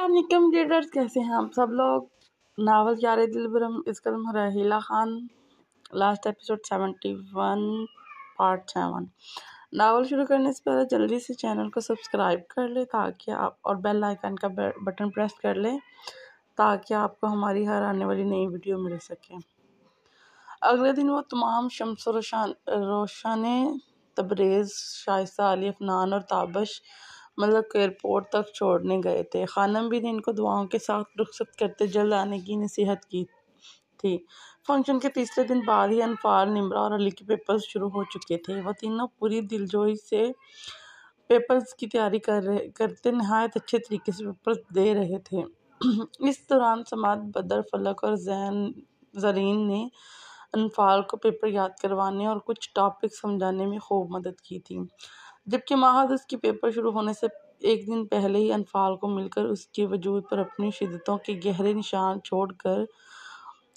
السلام ریڈرز، کیسے ہیں آپ سب لوگ؟ ناول یار دل برم اس قلم Raheela Khan, last episode 71 part 7۔ Novel شروع کرنے سے پہلے جلدی سے چینل کو سبسکرائب کر لیں تاکہ آپ اور بیل آئیکن کا بٹن پریس کر لیں تاکہ آپ کو ہماری ہر آنے والی نئی ویڈیو مل سکے۔ اگلے دن وہ تمام شمس و روشن تبریز، شائستہ، علی، افنان اور تابش ملک کو ایئرپورٹ تک چھوڑنے گئے تھے۔ خانم بھی نے ان کو دعاؤں کے ساتھ رخصت کرتے جلد آنے کی نصیحت کی تھی۔ فنکشن کے تیسرے دن بعد ہی انفال، نمرہ اور علی کے پیپرز شروع ہو چکے تھے۔ وہ تینوں پوری دلجوئی سے پیپرز کی تیاری کرتے نہایت اچھے طریقے سے پیپرز دے رہے تھے۔ اس دوران سماعت، بدر، فلک اور زرین نے انفال کو پیپر یاد کروانے اور کچھ ٹاپک سمجھانے میں خوب مدد کی تھی، جبکہ ماہد اس کے پیپر شروع ہونے سے ایک دن پہلے ہی انفال کو مل کر اس کے وجود پر اپنی شدتوں کے گہرے نشان چھوڑ کر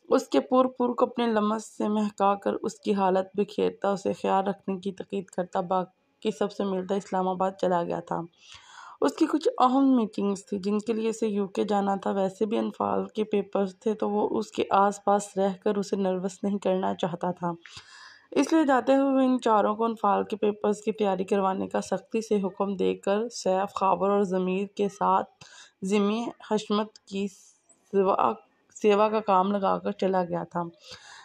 اس کے پور کو اپنے لمس سے مہکا کر اس کی حالت بکھیرتا، اسے خیال رکھنے کی تاکید کرتا باقی سب سے ملتا اسلام آباد چلا گیا تھا۔ اس کی کچھ اہم میٹنگز تھیں جن کے لیے اسے UK جانا تھا۔ ویسے بھی انفال کے پیپرز تھے تو وہ اس کے آس پاس رہ کر اسے نروس نہیں کرنا چاہتا تھا، اس لیے جاتے ہوئے ان چاروں کو انفال کے پیپرز کی تیاری کروانے کا سختی سے حکم دے کر سیف، خاور اور ضمیر کے ساتھ ذمہ حشمت کی سیوا کا کام لگا کر چلا گیا تھا۔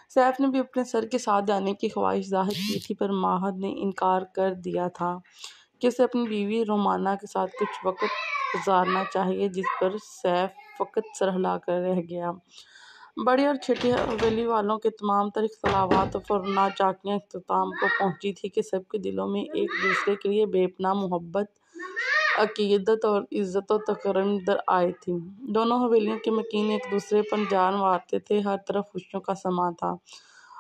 سیف نے بھی اپنے سر کے ساتھ جانے کی خواہش ظاہر کی تھی، پر ماہد نے انکار کر دیا تھا کہ اسے اپنی بیوی رومانہ کے ساتھ کچھ وقت گزارنا چاہیے، جس پر سیف فقط سر ہلا کر رہ گیا۔ بڑی اور چھوٹی حویلی والوں کے تمام تر اختلافات اور ناچاکیاں اختتام کو پہنچی تھی کہ سب کے دلوں میں ایک دوسرے کے لیے بے پناہ محبت، عقیدت اور عزت و تکریم در آئی تھی۔ دونوں حویلیوں کے مکین ایک دوسرے پر جان مارتے تھے، ہر طرف خوشیوں کا سماں تھا،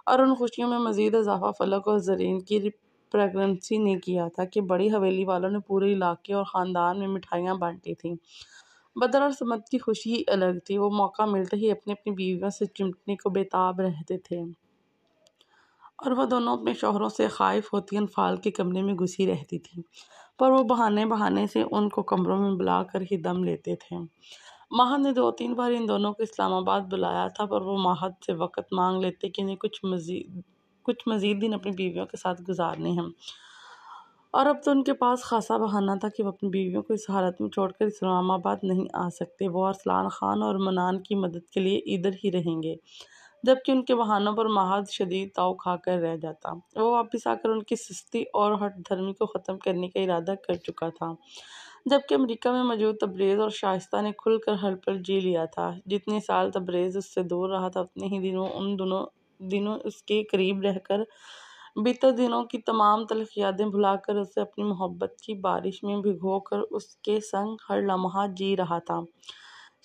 اور ان خوشیوں میں مزید اضافہ فلک اور زرین کی پریگننسی نے کیا تھا کہ بڑی حویلی والوں نے پورے علاقے اور خاندان میں مٹھائیاں بانٹی تھیں۔ بدر اور سمت کی خوشی ہی الگ تھی، وہ موقع ملتے ہی اپنی اپنی بیویوں سے چمٹنے کو بے تاب رہتے تھے، اور وہ دونوں اپنے شوہروں سے خائف ہوتی انفال کے کمرے میں گھسی رہتی تھیں، پر وہ بہانے سے ان کو کمروں میں بلا کر ہی دم لیتے تھے۔ ماہد نے 2-3 بار ان دونوں کو اسلام آباد بلایا تھا، پر وہ ماہد سے وقت مانگ لیتے کہ انہیں کچھ مزید دن اپنی بیویوں کے ساتھ گزارنے ہیں، اور اب تو ان کے پاس خاصا بہانہ تھا کہ وہ اپنی بیویوں کو اس حالت میں چھوڑ کر اسلام آباد نہیں آ سکتے۔ وہ ارسلان خان اور منان کی مدد کے لیے ادھر ہی رہیں گے، جبکہ ان کے بہانوں پر ماہد شدید تاؤ کھا کر رہ جاتا۔ وہ واپس آ کر ان کی سستی اور ہٹ دھرمی کو ختم کرنے کا ارادہ کر چکا تھا، جبکہ امریکہ میں موجود تبریز اور شائستہ نے کھل کر حل پر جی لیا تھا۔ جتنے سال تبریز اس سے دور رہا تھا، اتنے ہی دنوں اس کے قریب رہ کر بیتے دنوں کی تمام تلخ یادیں بھلا کر اسے اپنی محبت کی بارش میں بھگو کر اس کے سنگ ہر لمحہ جی رہا تھا۔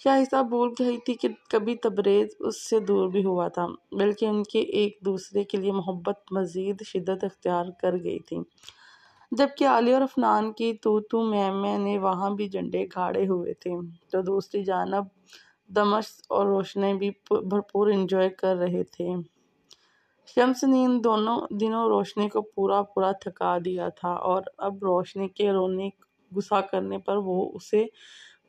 شائستہ بھول گئی تھی کہ کبھی تبریز اس سے دور بھی ہوا تھا، بلکہ ان کے ایک دوسرے کے لیے محبت مزید شدت اختیار کر گئی تھی، جبکہ علی اور افنان کی تو میں نے وہاں بھی جھنڈے گاڑے ہوئے تھے، تو دوسری جانب دمش اور روشنی بھی بھرپور انجوائے کر رہے تھے۔ شمس نے ان دنوں روشنی کو پورا تھکا دیا تھا، اور اب روشنی کے رونے غصہ کرنے پر وہ اسے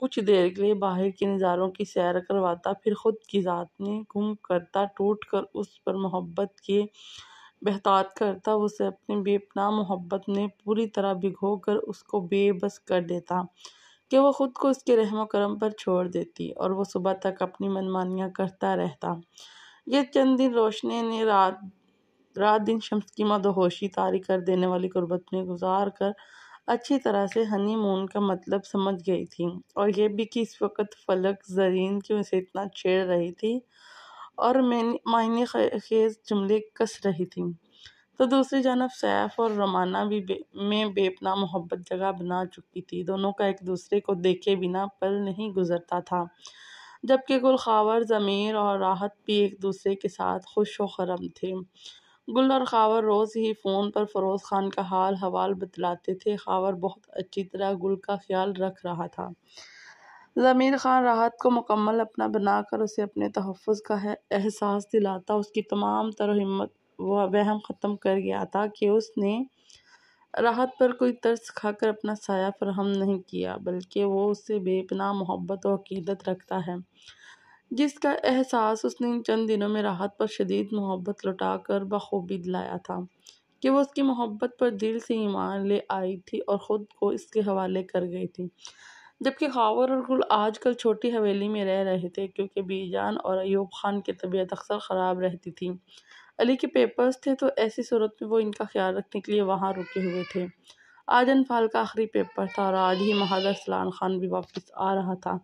کچھ دیر کے لیے باہر کے نظاروں کی سیر کرواتا، پھر خود کی ذات میں گم کرتا، ٹوٹ کر اس پر محبت کے بہتات کرتا، اسے اپنی بے پناہ محبت میں پوری طرح بھگو کر اس کو بے بس کر دیتا کہ وہ خود کو اس کے رحم و کرم پر چھوڑ دیتی، اور وہ صبح تک اپنی منمانیاں کرتا رہتا۔ یہ چند دن روشنی نے رات دن شمس کی مدہوشی طاری کر دینے والی غربت میں گزار کر اچھی طرح سے ہنی مون کا مطلب سمجھ گئی تھی، اور یہ بھی کہ اس وقت فلک زرین کیوں اسے اتنا چھیڑ رہی تھی اور معنی خیز جملے کس رہی تھی، تو دوسری جانب سیف اور رومانہ بھی میں بے پناہ محبت جگہ بنا چکی تھی۔ دونوں کا ایک دوسرے کو دیکھے بنا پل نہیں گزرتا تھا، جبکہ گل، خاور، ضمیر اور راحت بھی ایک دوسرے کے ساتھ خوش و خرم تھے۔ گل اور خاور روز ہی فون پر فیروز خان کا حال حوال بتلاتے تھے۔ خاور بہت اچھی طرح گل کا خیال رکھ رہا تھا۔ ضمیر خان راحت کو مکمل اپنا بنا کر اسے اپنے تحفظ کا احساس دلاتا، اس کی تمام تر ہمت و وہم ختم کر گیا تھا کہ اس نے راحت پر کوئی ترس کھا کر اپنا سایہ فراہم نہیں کیا، بلکہ وہ اس سے بے پناہ محبت و عقیدت رکھتا ہے، جس کا احساس اس نے ان چند دنوں میں راحت پر شدید محبت لوٹا کر بخوبی دلایا تھا کہ وہ اس کی محبت پر دل سے ایمان لے آئی تھی اور خود کو اس کے حوالے کر گئی تھی، جبکہ خاور اور گل آج کل چھوٹی حویلی میں رہ رہے تھے کیونکہ بی جان اور ایوب خان کی طبیعت اکثر خراب رہتی تھی۔ علی کے پیپرز تھے تو ایسی صورت میں وہ ان کا خیال رکھنے کے لیے وہاں رکے ہوئے تھے۔ آج انفال کا آخری پیپر تھا اور آج ہی مہاد ارسلان خان بھی واپس آ رہا تھا۔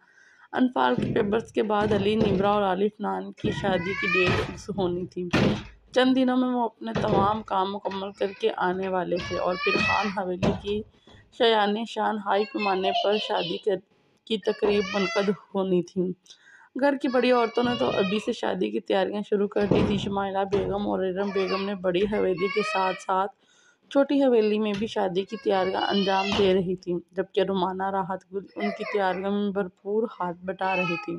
انفال کے پیپرز کے بعد علی، نمرہ اور عالف نان کی شادی کی ڈیٹ فکس ہونی تھی۔ چند دنوں میں وہ اپنے تمام کام مکمل کر کے آنے والے تھے اور پھر خان حویلی کی شایان شان ہائی پیمانے پر شادی کی تقریب منعقد ہونی تھی۔ گھر کی بڑی عورتوں نے تو ابھی سے شادی کی تیاریاں شروع کر دی تھی۔ شمائلہ بیگم اور ارم بیگم نے بڑی حویلی کے ساتھ ساتھ چھوٹی حویلی میں بھی شادی کی تیاریاں انجام دے رہی تھیں، جبکہ رومانہ، راحت، گل ان کی تیاریوں میں بھرپور ہاتھ بٹا رہی تھیں۔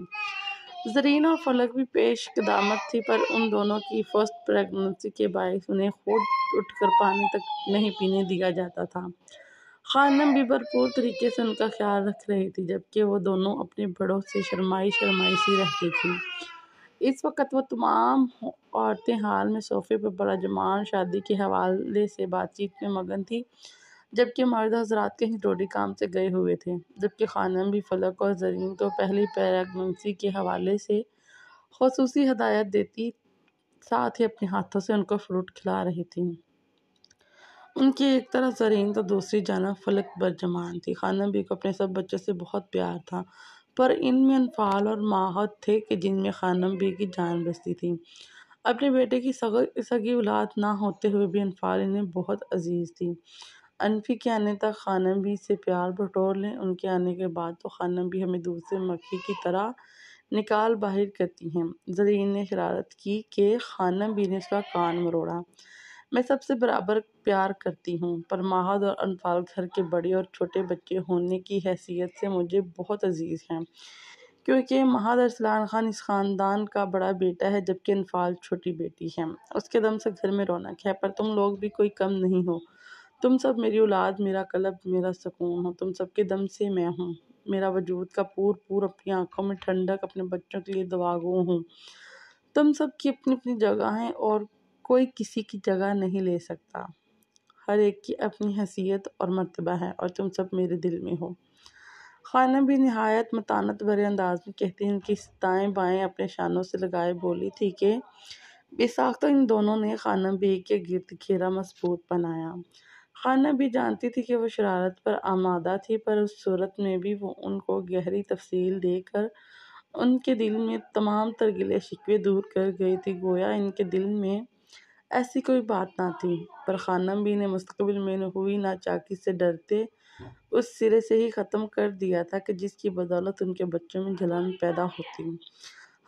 زرین اور فلک بھی پیش قدامت تھی، پر ان دونوں کی فرسٹ پریگننسی کے باعث انہیں خود اٹھ کر پانی تک نہیں پینے دیا جاتا تھا۔ خانم بھی بھرپور طریقے سے ان کا خیال رکھ رہی تھی، جبکہ وہ دونوں اپنے بڑوں سے شرمائی سی رہتی تھی۔ اس وقت وہ تمام عورتیں حال میں صوفے پر براجمان شادی کے حوالے سے بات چیت میں مگن تھی، جبکہ مرد حضرات کہیں ضروری کام سے گئے ہوئے تھے، جبکہ خانم بھی فلک اور زرین کو پہلی پریگننسی کے حوالے سے خصوصی ہدایت دیتی، ساتھ ہی اپنے ہاتھوں سے ان کو فروٹ کھلا رہی تھی۔ ان کی ایک طرف زرین تو دوسری جانب فلک برجمان تھی۔ خانم بھی کو اپنے سب بچوں سے بہت پیار تھا، پر ان میں انفال اور ماہد تھے کہ جن میں خانم بھی کی جان بستی تھی۔ اپنے بیٹے کی سگی اولاد نہ ہوتے ہوئے بھی انفال انہیں بہت عزیز تھی۔ انفی کے آنے تک خانم بھی سے پیار بٹور لیں، ان کے آنے کے بعد تو خانم بھی ہمیں دوسرے مکھی کی طرح نکال باہر کرتی ہیں۔ زرین نے شرارت کی کہ خانم بھی نے اس کا کان مروڑا۔ میں سب سے برابر پیار کرتی ہوں، پر ماہد اور انفال گھر کے بڑے اور چھوٹے بچے ہونے کی حیثیت سے مجھے بہت عزیز ہیں، کیونکہ مہاد ارسلان خان اس خاندان کا بڑا بیٹا ہے، جبکہ انفال چھوٹی بیٹی ہے۔ اس کے دم سے گھر میں رونق ہے، پر تم لوگ بھی کوئی کم نہیں ہو۔ تم سب میری اولاد، میرا قلب، میرا سکون ہو۔ تم سب کے دم سے میں ہوں۔ میرا وجود کا پور اپنی آنکھوں میں ٹھنڈک، اپنے بچوں کے لیے دعاگو ہوں۔ تم سب کی اپنی اپنی جگہ ہیں اور کوئی کسی کی جگہ نہیں لے سکتا۔ ہر ایک کی اپنی حیثیت اور مرتبہ ہے اور تم سب میرے دل میں ہو۔ خانم بھی نہایت متانت بھرے انداز میں کہتی، ان کی دائیں بائیں اپنے شانوں سے لگائے بولی تھی کہ بے ساختہ ان دونوں نے خانم بھی کے گرد گھیرا مضبوط بنایا۔ خانم بھی جانتی تھی کہ وہ شرارت پر آمادہ تھی، پر اس صورت میں بھی وہ ان کو گہری تفصیل دے کر ان کے دل میں تمام تر گلے شکوے دور کر گئی تھی، گویا ان کے دل میں ایسی کوئی بات نہ تھی۔ پر خانم بھی نے مستقبل میں ہوئی ناچاکی سے ڈرتے اس سرے سے ہی ختم کر دیا تھا کہ جس کی بدولت ان کے بچوں میں جلن پیدا ہوتی۔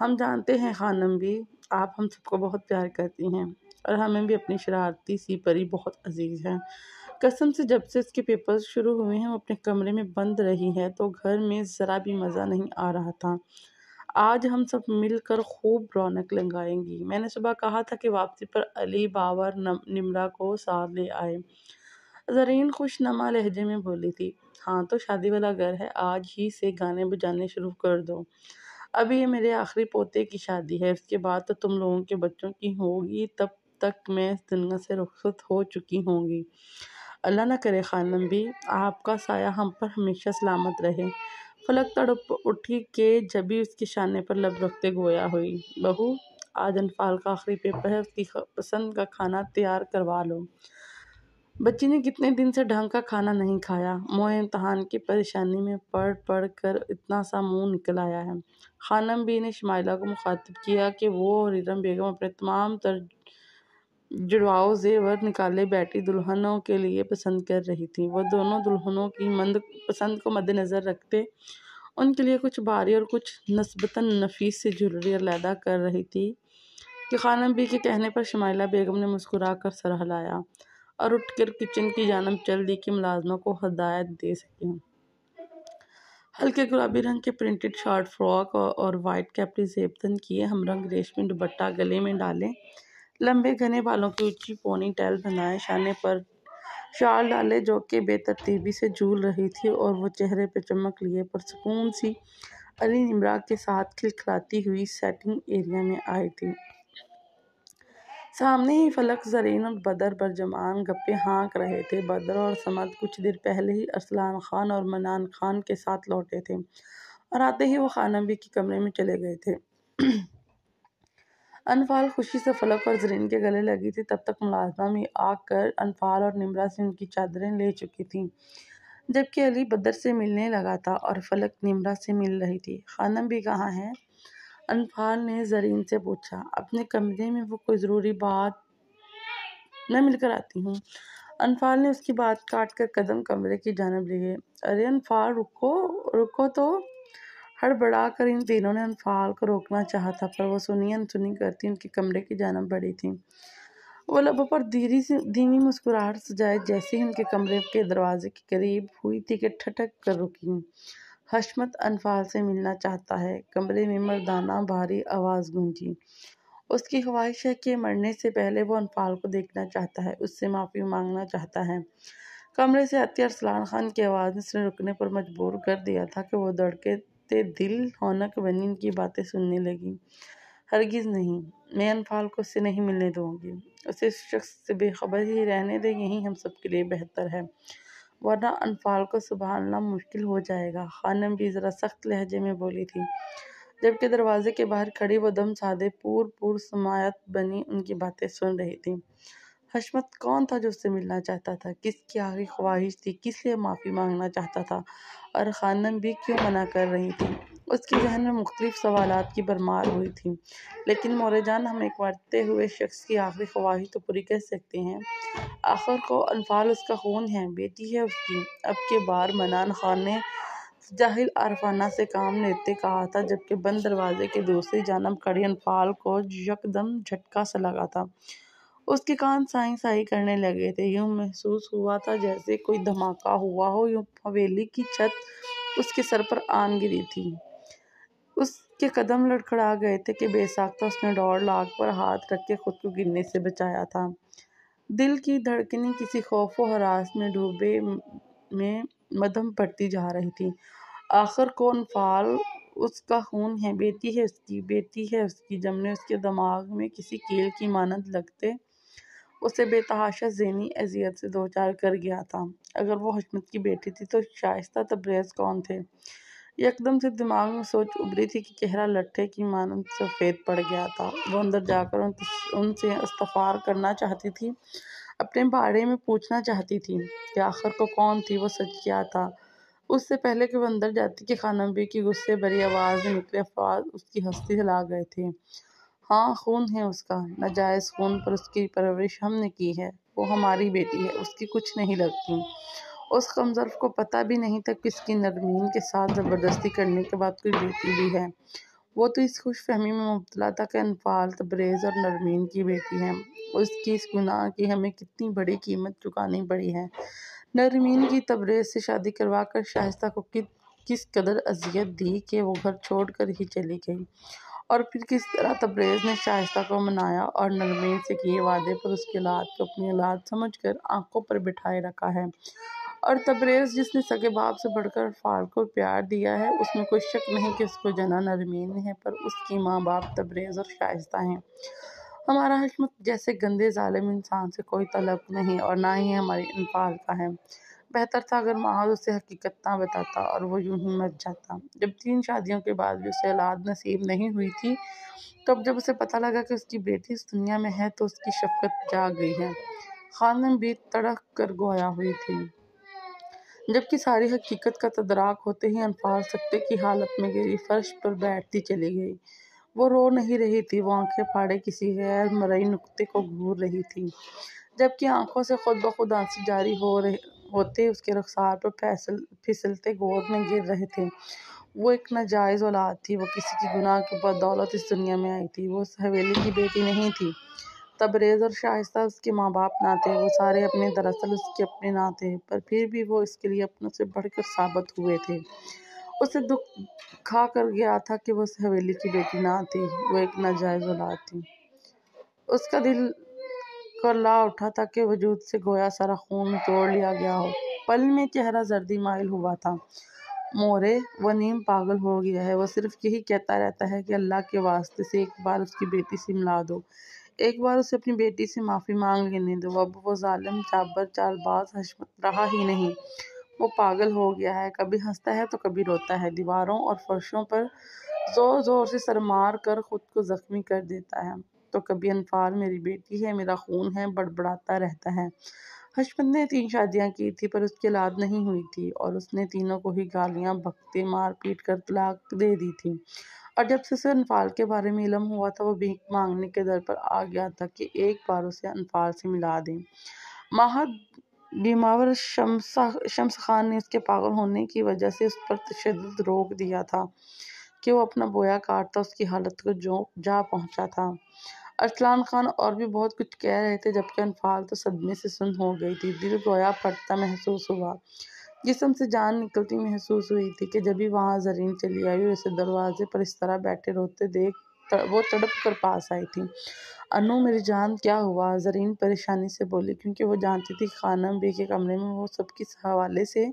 ہم جانتے ہیں خانم بھی، آپ ہم سب کو بہت پیار کرتی ہیں اور ہمیں بھی اپنی شرارتی سی پری بہت عزیز ہے۔ قسم سے جب سے اس کے پیپرز شروع ہوئے ہیں وہ اپنے کمرے میں بند رہی ہے تو گھر میں ذرا بھی مزہ نہیں آ رہا تھا۔ آج ہم سب مل کر خوب رونق لگائیں گی۔ میں نے صبح کہا تھا کہ واپسی پر علی، باور، نمرہ کو ساتھ لے آئے۔ زرین خوش نما لہجے میں بولی تھی، ہاں تو شادی والا گھر ہے، آج ہی سے گانے بجانے شروع کر دو۔ ابھی یہ میرے آخری پوتے کی شادی ہے، اس کے بعد تو تم لوگوں کے بچوں کی ہوگی، تب تک میں اس دنیا سے رخصت ہو چکی ہوں گی۔ اللہ نہ کرے خانم بھی، آپ کا سایہ ہم پر ہمیشہ سلامت رہے۔ فلک تڑپ اٹھی کہ جبھی اس کے شانے پر لب رکھتے گویا ہوئی، بہو آج انفال کا آخری پیپر ہے، اس کی پسند کا کھانا تیار کروا لو۔ بچی نے کتنے دن سے ڈھنگ کا کھانا نہیں کھایا، موئے امتحان کی پریشانی میں پڑھ کر اتنا سا منہ نکل آیا ہے۔ خانم بھی نے شمائلہ کو مخاطب کیا کہ وہ اور ارم بیگم اپنے تمام تر جڑواؤ زیور نکالے بیٹھی دلہنوں کے لیے پسند کر رہی تھی۔ وہ دونوں دلہنوں کی پسند کو مد نظر رکھتے ان کے لیے کچھ بھاری اور کچھ نسبتاً نفیس سی جویلری علیحدہ کر رہی تھی کہ خانم بھی کے کہنے پر شمائلہ بیگم نے مسکرا کر سر ہلایا اور اٹھ کر کچن کی جانب چل دی کہ ملازموں کو ہدایت دے سکیں۔ ہلکے گلابی رنگ کے پرنٹڈ شارٹ فراک اور وائٹ کیپری زیب تن کیے، ہم رنگ ریشمی دوپٹہ گلے میں ڈالیں، لمبے گھنے بالوں کی اونچی پونی ٹیل بندھائے، شانے پر شال ڈالے جو کہ بے ترتیبی سے جھول رہی تھی اور وہ چہرے پہ چمک لیے پرسکون سی علی نمرا کے ساتھ کھلکھلاتی ہوئی سیٹنگ ایریا میں آئی تھی۔ سامنے ہی فلک، زرین اور بدر برجمان گپے ہانک رہے تھے۔ بدر اور سمد کچھ دیر پہلے ہی ارسلان خان اور منان خان کے ساتھ لوٹے تھے اور آتے ہی وہ خانم بی کے کمرے میں چلے گئے تھے۔ انفال خوشی سے فلک اور زرین کے گلے لگی تھی، تب تک ملازمہ بھی آ کر انفال اور نمرا سے ان کی چادریں لے چکی تھی، جبکہ علی بدر سے ملنے لگا تھا اور فلک نمرا سے مل رہی تھی۔ خانم بی کہاں ہے؟ انفال نے زرین سے پوچھا۔ اپنے کمرے میں، وہ کوئی ضروری بات، میں مل کر آتی ہوں۔ انفال نے اس کی بات کاٹ کر قدم کمرے کی جانب لیے۔ ارے انفال، رکو تو۔ ہڑبڑا کر ان تینوں نے انفال کو روکنا چاہا تھا، پر وہ سنی انسنی کرتی ان کے کمرے کی جانب بڑھی تھی۔ وہ لبوں پر دھیمی مسکراہٹ سجائے جیسے ہی ان کے کمرے کے دروازے کے قریب ہوئی تھی کہ ٹھٹک کر رکی۔ حشمت انفال سے ملنا چاہتا ہے، کمرے میں مردانہ بھاری آواز گونجی۔ اس کی خواہش ہے کہ مرنے سے پہلے وہ انفال کو دیکھنا چاہتا ہے، اس سے معافی مانگنا چاہتا ہے۔ کمرے سے آتی ارسلان خان کی آواز نے اسے رکنے پر مجبور کر دیا تھا کہ وہ دھڑکتے دل ہونک بنی ان کی باتیں سننے لگی۔ ہرگز نہیں، میں انفال کو اس سے نہیں ملنے دوں گی۔ اسے اس شخص سے بے خبر ہی رہنے دیں، یہی ہم سب کے لیے بہتر ہے، ورنہ انفال کو سنبھالنا مشکل ہو جائے گا، خانم بھی ذرا سخت لہجے میں بولی تھی، جبکہ دروازے کے باہر کھڑی وہ دم سادے پر سماعت بنی ان کی باتیں سن رہی تھی۔ حشمت کون تھا جو اس سے ملنا چاہتا تھا؟ کس کی آخری خواہش تھی؟ کس لیے معافی مانگنا چاہتا تھا؟ اور خانم بھی کیوں منع کر رہی تھی؟ اس کے ذہن میں مختلف سوالات کی بھرمار ہوئی تھی۔ لیکن مورے جان، ہم ایک مرتے ہوئے شخص کی آخری خواہش تو پوری کر سکتے ہیں۔ آخر کو انفال اس کا خون ہے، بیٹی ہے اس کی۔ اب کی بار منان خان نے جاہل عارفانہ سے کام لیتے کہا تھا، جبکہ بند دروازے کی دوسری جانب کھڑی انفال کو یکدم جھٹکا سا لگا تھا۔ اس کے کان سائی سائی کرنے لگے تھے، یوں محسوس ہوا تھا جیسے کوئی دھماکہ ہوا ہو، یوں حویلی کی چھت اس کے سر پر آن گری تھی۔ اس کے قدم لڑکھڑا گئے تھے کہ بے ساختہ اس نے ڈور لاک پر ہاتھ رکھ کے خود کو گرنے سے بچایا تھا۔ دل کی دھڑکنیں کسی خوف و ہراس میں ڈوبے میں مدھم پڑتی جا رہی تھی۔ آخر کو انفال اس کا خون ہے، بیٹی ہے اس کی، بیٹی ہے اس کی جملے اس کے دماغ میں کسی کیل کی مانند لگتے اسے بے تحاشا ذہنی اذیت سے دوچار کر گیا تھا۔ اگر وہ حشمت کی بیٹی تھی تو شائستہ تبریز کون تھے؟ یکدم سے دماغ میں سوچ ابھری تھی کہ چہرہ لٹھے کی مانند سفید پڑ گیا تھا۔ وہ اندر جا کر ان سے استغفار کرنا چاہتی تھی، اپنے بارے میں پوچھنا چاہتی تھی کہ آخر کو کون تھی وہ، سچ کیا تھا۔ اس سے پہلے کہ وہ اندر جاتی کہ خانم بی کی غصے بھری آواز میں نکلے الفاظ اس کی ہستی ہلا گئے تھے۔ ہاں، خون ہے اس کا، ناجائز خون، پر اس کی پرورش ہم نے کی ہے، وہ ہماری بیٹی ہے، اس کی کچھ نہیں لگتی۔ اس کمظرف کو پتہ بھی نہیں تھا کہ اس کی نرمین کے ساتھ زبردستی کرنے کے بعد کوئی بیٹی بھی ہے۔ وہ تو اس خوش فہمی میں مبتلا تھا کہ انفال تبریز اور نرمین کی بیٹی ہے۔ اس کی اس گناہ کی ہمیں کتنی بڑی قیمت چکانی پڑی ہے۔ نرمین کی تبریز سے شادی کروا کر شائستہ کو کس قدر اذیت دی کہ وہ گھر چھوڑ کر ہی چلی گئی، اور پھر کس طرح تبریز نے شائستہ کو منایا اور نرمین سے کیے وعدے پر اس کی اولاد کو اپنی اولاد سمجھ کر آنکھوں پر بٹھائے رکھا ہے۔ اور تبریز جس نے سگے باپ سے بڑھ کر انفال کو پیار دیا ہے، اس میں کوئی شک نہیں کہ اس کو جنا نرمین ہے، پر اس کی ماں باپ تبریز اور شائستہ ہیں۔ ہمارا حشمت جیسے گندے ظالم انسان سے کوئی تعلق نہیں، اور نہ ہی ہماری انفال کا ہے۔ بہتر تھا اگر محض اسے حقیقت نہ بتاتا اور وہ یوں ہی مر جاتا۔ جب 3 شادیوں کے بعد بھی اسے اولاد نصیب نہیں ہوئی تھی، تب جب اسے پتہ لگا کہ اس کی بیٹی اس دنیا میں ہے تو اس کی شفقت جاگ گئی ہے۔ خانم بھی تڑپ کر گویا ہوئی تھی، جبکہ ساری حقیقت کا تدارک ہوتے ہی انفال سکتے کی حالت میں گری فرش پر بیٹھتی چلی گئی۔ وہ رو نہیں رہی تھی، وہ آنکھیں پھاڑے کسی غیر مرئی نقطے کو گھور رہی تھی، جبکہ آنکھوں سے خود بخود آنسو جاری ہوتے اس کے رخسار پر پھسلتے گود میں گر رہے تھے۔ وہ ایک ناجائز اولاد تھی، وہ کسی کی گناہ کی بدولت اس دنیا میں آئی تھی، وہ اس حویلی کی بیٹی نہیں تھی۔ تبریز اور شائستہ اس کے ماں باپ نہ تھے، وہ سارے اپنے دراصل اس کے اپنے نہ تھے، پر پھر بھی وہ اس کے لیے اپنوں سے بڑھ کر ثابت ہوئے تھے۔ اسے دکھ کھا کر گیا تھا کہ وہ اس حویلی کی بیٹی نہ تھی، وہ ایک ناجائز اولاد تھی۔ اس کا دل کرلا اٹھا تھا کہ وجود سے گویا سارا خون نچوڑ لیا گیا ہو۔ پل میں چہرہ زردی مائل ہوا تھا۔ مورے، وہ نیم پاگل ہو گیا ہے، وہ صرف یہی کہتا رہتا ہے کہ اللہ کے واسطے سے ایک بار اس کی بیٹی سے ملا دو، ایک بار اسے اپنی بیٹی سے معافی مانگ لینے دو۔ اب وہ ظالم جابر چال باز حشمت رہا ہی نہیں، وہ پاگل ہو گیا ہے، کبھی ہنستا ہے تو کبھی روتا ہے، دیواروں اور فرشوں پر زور زور سے سر مار کر خود کو زخمی کر دیتا ہے، تو کبھی انفال میری بیٹی ہے، میرا خون ہے بڑبڑاتا رہتا ہے۔ حشمت نے 3 شادیاں کی تھی پر اس کی اولاد نہیں ہوئی تھی، اور اس نے تینوں کو ہی گالیاں بکتے مار پیٹ کر طلاق دے دی تھی، اور جب سے اسے انفال کے بارے میں علم ہوا تھا وہ بھیک مانگنے کے در پر آ گیا تھا کہ ایک بار اسے انفال سے ملا دیں۔ ماہر بیماور شمس خان نے اس کے پاگل ہونے کی وجہ سے اس پر تشدد روک دیا تھا کہ وہ اپنا بویا کاٹتا، اس کی حالت کو جا پہنچا تھا۔ ارسلان خان اور بھی بہت کچھ کہہ رہے تھے جبکہ انفال تو صدمے سے سن ہو گئی تھی۔ دل گویا پھٹتا محسوس ہوا، جسم سے جان نکلتی محسوس ہوئی تھی کہ جبھی وہاں زرین چلی آئی اور اسے دروازے پر اس طرح بیٹھے روتے دیکھ وہ تڑپ کر پاس آئی تھی۔ انو میری جان کیا ہوا؟ زرین پریشانی سے بولی، کیونکہ وہ جانتی تھی خانم بی کے کمرے میں وہ سب کس حوالے سے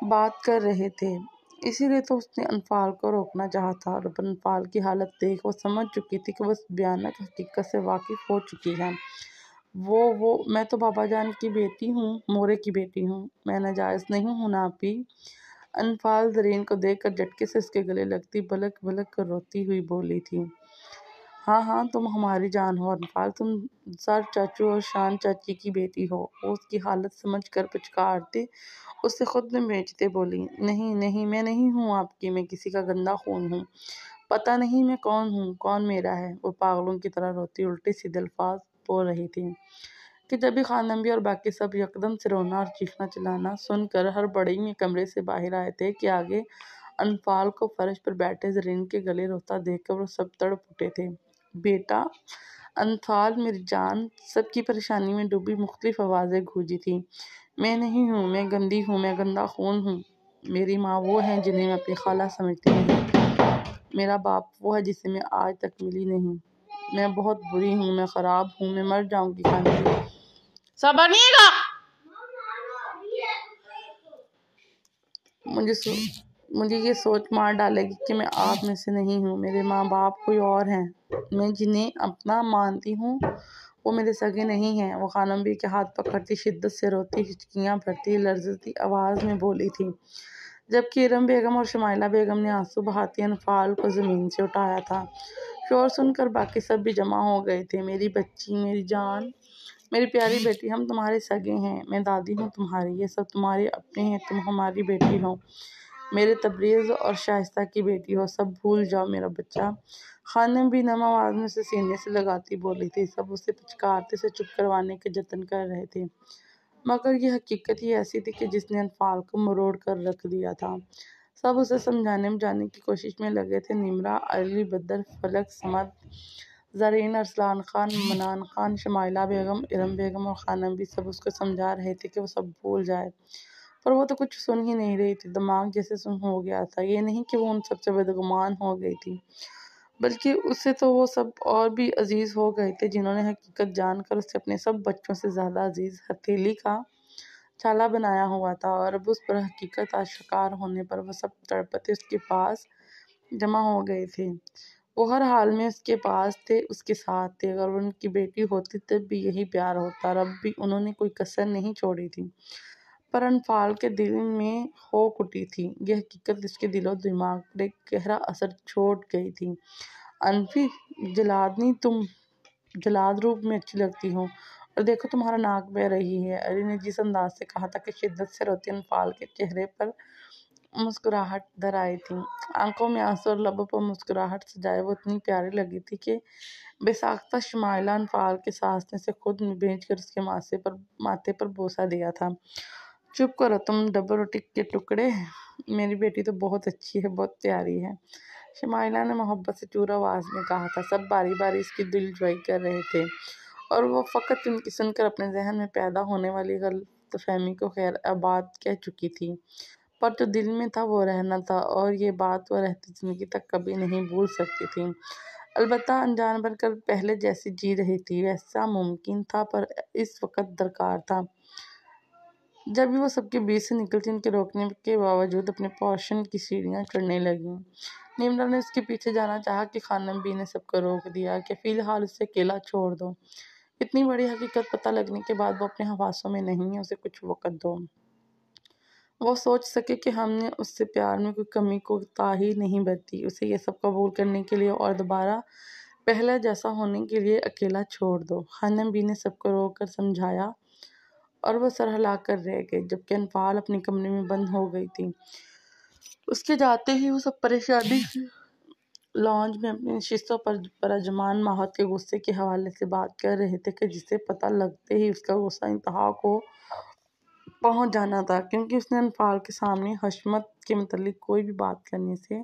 بات کر رہے تھے، اسی لیے تو اس نے انفال کو روکنا چاہا تھا، اور اب انفال کی حالت دیکھ وہ سمجھ چکی تھی کہ وہ اس بھیانک حقیقت سے واقف ہو چکی ہے۔ میں تو بابا جان کی بیٹی ہوں، مورے کی بیٹی ہوں، میں ناجائز نہیں ہوں نا اپی؟ انفال زرین کو دیکھ کر جھٹکے سے اس کے گلے لگتی بلک بلک کر روتی ہوئی بولی تھی، ہاں ہاں تم ہماری جان ہو انفال، تم زر چاچو اور شان چاچی کی بیٹی ہو۔ وہ اس کی حالت سمجھ کر پچکارتے اسے خود میں بیچتے بولی، نہیں نہیں میں نہیں ہوں آپ کی، میں کسی کا گندا خون ہوں، پتہ نہیں میں کون ہوں، کون میرا ہے۔ وہ پاگلوں کی طرح روتی الٹے سیدھے الفاظ بول رہی تھی کہ جبھی خانم بی اور باقی سب یکدم سے رونا اور چیخنا چلانا سن کر ہڑبڑی میں کمرے سے باہر آئے تھے کہ آگے انفال کو فرش پر بیٹھے زرین کے گلے روتا دیکھ کر وہ سب تڑپ اٹھے تھے۔ بیٹا انفال میری جان، سب کی پریشانی میں ڈوبی مختلف آوازیں گونجی تھیں، میں نہیں ہوں، میں گندی ہوں، میں گندا خون ہوں، میری ماں وہ ہے جنہیں میں اپنی خالہ سمجھتی نہیں، میرا باپ وہ ہے جسے میں آج تک ملی نہیں، میں بہت بری ہوں، میں خراب ہوں، میں مر جاؤں گی خانم بی۔ صبر نہیں گا مجھے یہ سوچ مار ڈالے گی کہ میں آپ میں سے نہیں ہوں، میرے ماں باپ کوئی اور ہیں، میں جنہیں اپنا مانتی ہوں وہ میرے سگے نہیں ہیں۔ وہ خانم بی کے ہاتھ پکڑتی شدت سے روتی، ہچکیاں بھرتی لرزتی آواز میں بولی تھی، جبکہ ارم بیگم اور شمائلہ بیگم نے آنسو بہاتی انفال کو زمین سے اٹھایا تھا۔ شور سن کر باقی سب بھی جمع ہو گئے تھے، میری بچی، میری جان، میری پیاری بیٹی، ہم تمہارے سگے ہیں، میں دادی ہوں تمہاری، یہ سب تمہارے اپنے ہیں، تم ہماری بیٹی ہو، میرے تبریز اور شائستہ کی بیٹی ہو، سب بھول جاؤ میرا بچہ۔ خانم بھی نم آواز میں اسے سینے سے لگاتی بولی تھی، سب اسے پچکارتے سے چپ کروانے کے جتن کر رہے تھے، مگر یہ حقیقت ہی ایسی تھی کہ جس نے انفال کو مروڑ کر رکھ دیا تھا۔ سب اسے سمجھانے بجھانے کی کوشش میں لگے تھے، نمرہ، علی، بدر، فلک، صمد، زرین، ارسلان خان، منان خان، شمائلہ بیگم، ارم بیگم اور خانم بھی سب اس کو سمجھا رہے تھے کہ وہ سب بھول جائے، پر وہ تو کچھ سن ہی نہیں رہی تھی، دماغ جیسے سن ہو گیا تھا۔ یہ نہیں کہ وہ ان سب سے بدگمان ہو گئی تھی، بلکہ اسے تو وہ سب اور بھی عزیز ہو گئے تھے جنہوں نے حقیقت جان کر اسے اپنے سب بچوں سے زیادہ عزیز ہتھیلی کا چھالا بنایا ہوا تھا، اور اب اس پر حقیقت آشکار ہونے پر وہ سب تڑپتے اس کے پاس جمع ہو گئے تھے۔ وہ ہر حال میں اس کے پاس تھے، اس کے ساتھ تھے، اگر وہ ان کی بیٹی ہوتی تب بھی یہی پیار ہوتا، اور اب بھی انہوں نے کوئی کسر نہیں چھوڑی تھی، پر انفال کے دل میں ہوک اٹھی تھی، یہ حقیقت اس کے دل و دماغ پر ایک گہرا اثر چھوڑ گئی تھی۔ انفی جلادنی، تم جلاد روپ میں اچھی لگتی ہو، اور دیکھو تمہارا ناک بہہ رہی ہے، علی نے جس انداز سے کہا تھا کہ شدت سے روتی انفال کے چہرے پر مسکراہٹ در آئی تھی، آنکھوں میں آنسو اور لبوں پر مسکراہٹ سجائے وہ اتنی پیاری لگی تھی کہ بے ساختہ شمائلہ انفال کے سانسنے سے خود بھیج کر اس کے ماتھے پر بوسہ دیا تھا۔ چپ کرو تم ڈبل روٹی کے ٹکڑے، میری بیٹی تو بہت اچھی ہے، بہت پیاری ہے، شمائلہ نے محبت سے چور آواز میں کہا تھا۔ سب باری باری اس کی دل جوئی کر رہے تھے، اور وہ فقط ان کی سن کر اپنے ذہن میں پیدا ہونے والی غلط فہمی کو خیر آباد کہہ چکی تھی۔ پر جو دل میں تھا وہ رہنا تھا، اور یہ بات وہ رہتی زندگی تک کبھی نہیں بھول سکتی تھی۔ البتہ انجان بن کر پہلے جیسی جی رہی تھی ویسا ممکن تھا، پر اس وقت درکار تھا۔ جب بھی وہ سب کے بیچ سے نکلتی ان کے روکنے کے باوجود اپنے پورشن کی سیڑھیاں چڑھنے لگی۔ نیمرا نے اس کے پیچھے جانا چاہا کہ خانم بی نے سب کو روک دیا کہ فی الحال اسے اکیلا چھوڑ دو۔ اتنی بڑی حقیقت پتہ لگنے کے بعد وہ اپنے حواسوں میں نہیں ہے، اسے کچھ وقت دو۔ وہ سوچ سکے کہ ہم نے اس سے پیار میں کوئی کمی کوتاہی نہیں برتی، اسے یہ سب قبول کرنے کے لیے اور دوبارہ پہلے جیسا ہونے کے لیے اکیلا چھوڑ دو۔ خانم بی نے سب کو روک کر سمجھایا اور وہ سر ہلا کر رہ گئے، جبکہ انفعال اپنے کمرے میں بند ہو گئی تھی۔ اس کے جاتے ہی وہ سب پریشانی سے لانج میں اپنی نشستوں پر پرجمان ماحوت کے غصے کے حوالے سے بات کر رہے تھے کہ جسے پتہ لگتے ہی اس کا غصہ انتہا کو پہنچ جانا تھا، کیونکہ اس نے انفعال کے سامنے حشمت کے متعلق کوئی بھی بات کرنے سے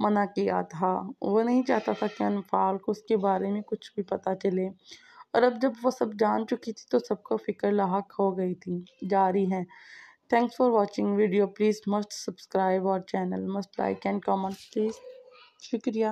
منع کیا تھا۔ وہ نہیں چاہتا تھا کہ انفعال کو اس کے بارے میں کچھ بھی پتہ چلے، اور اب جب وہ سب جان چکی تھی تو سب کو فکر لاحق ہو گئی تھی۔ جاری ہے۔ Thanks for watching video. Please must subscribe our channel, must like and comment please. شکریہ۔